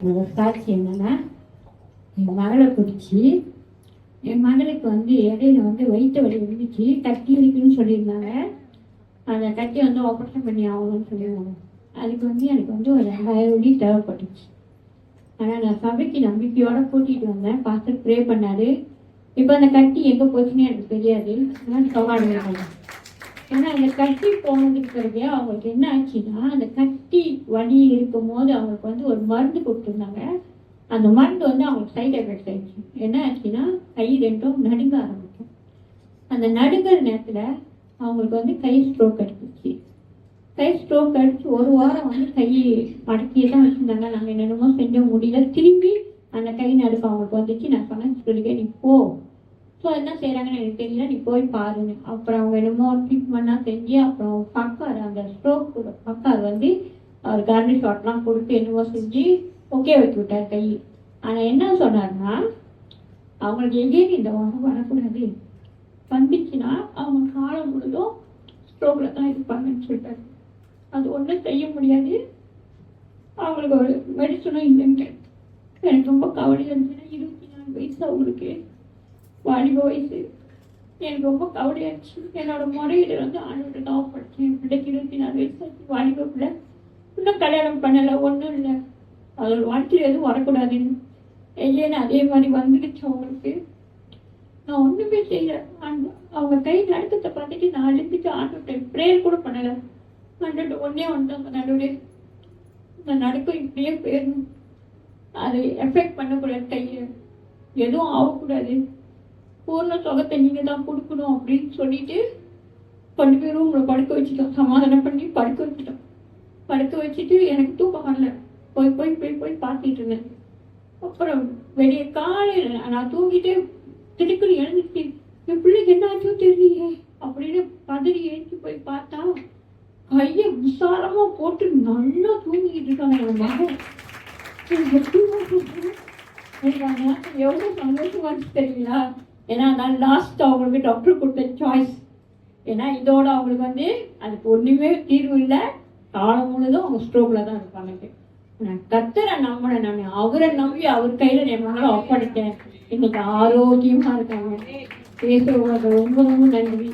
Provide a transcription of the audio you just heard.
என்னோட சாட்சி என்னன்னா, என் மகளை பிடிச்சி என் மகளுக்கு இடையில வயிற்று வலி இருந்துச்சு, கட்டி இருக்குன்னு சொல்லியிருந்தாங்க. அந்த கட்டி ஆப்ரேஷன் பண்ணி ஆகணும்னு சொல்லியிருந்தாங்க. அதுக்கு எனக்கு ஒரு 2000 வழி தேவைப்பட்டுச்சு. ஆனால் நான் சபைக்கு நம்பிக்கையோடு கூட்டிகிட்டு வந்தேன். பாஸ்டர் ப்ரே பண்ணாரு. இப்போ அந்த கட்டி எங்கே போச்சுன்னு எனக்கு தெரியாது. ஆனால் சமாளிக்க. ஆனால் அந்த கட்டி போனதுக்கு பிறகு அவங்களுக்கு என்ன ஆச்சுன்னா, அந்த கட்டி வலி இருக்கும் போது அவங்களுக்கு ஒரு மருந்து கொடுத்துருந்தாங்க. அந்த மருந்து அவங்களுக்கு சைட் எஃபெக்ட் ஆயிடுச்சு. என்ன ஆச்சுன்னா, கை ரெண்டும் நடுங்க ஆரம்பிக்கும். அந்த நடுங்கிற நேரத்தில் அவங்களுக்கு கை ஸ்ட்ரோக் அடிச்சிச்சு. கை ஸ்ட்ரோக் அடிச்சு ஒரு வாரம் கை மடக்கியே தான் வச்சுருந்தாங்க. நாங்கள் என்னென்னமோ செஞ்ச முடியல. திரும்பி அந்த கை நடுக்க அவங்களுக்கு வந்துச்சு. நான் சொன்னேன், சொல்லிக்க நீ போ. ஸோ என்ன செய்கிறாங்கன்னு எனக்கு தெரியல, நீ போய் பாருங்க. அப்புறம் அவங்க என்னமோ ட்ரீட்மெண்ட்லாம் செஞ்சு அப்புறம் பக்கார் அந்த ஸ்ட்ரோக் பக்கார் அவர் கார்னி ஷாட்லாம் கொடுத்து என்னமோ செஞ்சு ஓகே வச்சு விட்டார் கை. ஆனால் என்ன சொன்னார்னா, அவங்களுக்கு எங்கேயும் இந்த வாரம் வரக்கூடாது, வந்துச்சுன்னா அவங்க காலம் முழுதும் ஸ்ட்ரோக்கில் தான் இருப்பாங்கன்னு சொல்லிட்டாரு. அது ஒன்றும் செய்ய முடியாது, அவங்களுக்கு ஒரு மெடிசனும் இல்லைங்க. எனக்கு ரொம்ப கவலையாக இருந்துச்சுன்னா, 24 வயசு அவங்களுக்கு, வாலிப வயசு. எனக்கு ரொம்ப கவலையாச்சு. என்னோட முறையீடு ஆண்டவர்கிட்ட தான் படித்தேன். என் பிள்ளைக்கு 24 வயசு ஆச்சு, வாலிப பிள்ளை, இன்னும் கல்யாணம் பண்ணலை, ஒன்றும் இல்லை. அதோட வாழ்க்கையில் எதுவும் வரக்கூடாதுன்னு இல்லைன்னு அதே மாதிரி வந்துடுச்சு அவங்களுக்கு. நான் ஒன்றுமே செய்யலை. அவங்க கை நடுக்கத்தை பார்த்துட்டு நான் எழுந்துட்டு ஆண்டவர்கிட்ட ப்ரேயர் கூட பண்ணலை. ஆண்டவர்கிட்ட ஒன்றே வந்துட்டாங்க, நடுவில் இந்த நடுக்கம் இப்படியே போயிடணும், அது எஃபெக்ட் பண்ணக்கூடாது, கையை எதுவும் ஆகக்கூடாது, பூர்ண சுகத்தை நீங்கள் தான் கொடுக்கணும் அப்படின்னு சொல்லிட்டு கொண்டு போய் ரூமில் படுக்க வச்சுட்டோம். சமாதானம் பண்ணி படுக்க வச்சுட்டோம். படுக்க வச்சுட்டு எனக்கு தூக்கம் வரல. போய் போய் போய் போய் பார்த்துட்டு இருந்தேன். அப்புறம் வெளியே காலையில் நான் தூங்கிட்டு திடுக்குன்னு எழுந்துச்சு. என் பிள்ளைக்கு என்ன ஆச்சோ தெரியலையே அப்படின்னு பதறி எழுந்து போய் பார்த்தா கையை விசாலமாக போட்டு நல்லா தூங்கிட்டு இருக்காங்க என் மகன். எவ்வளோ சந்தோஷமா இருந்துச்சு தெரியுங்களா? ஏன்னா நான் லாஸ்ட் அவங்களுக்கு டாக்டர் கொடுத்த சாய்ஸ். ஏன்னா இதோட அவங்களுக்கு அதுக்கு ஒன்றுமே தீர்வு இல்லை. காலம் முழுதும் அவங்க ஸ்ட்ரோக்கில் தான் இருப்பாங்க. நான் கர்த்தரை நம்பினேன். நான் அவரை நம்பி அவர் கையில் என் மகளை ஒப்படைத்தேன். இன்னைக்கு ஆரோக்கியமாக இருக்காங்க. பேசுறவங்களுக்கு ரொம்ப ரொம்ப நன்றி.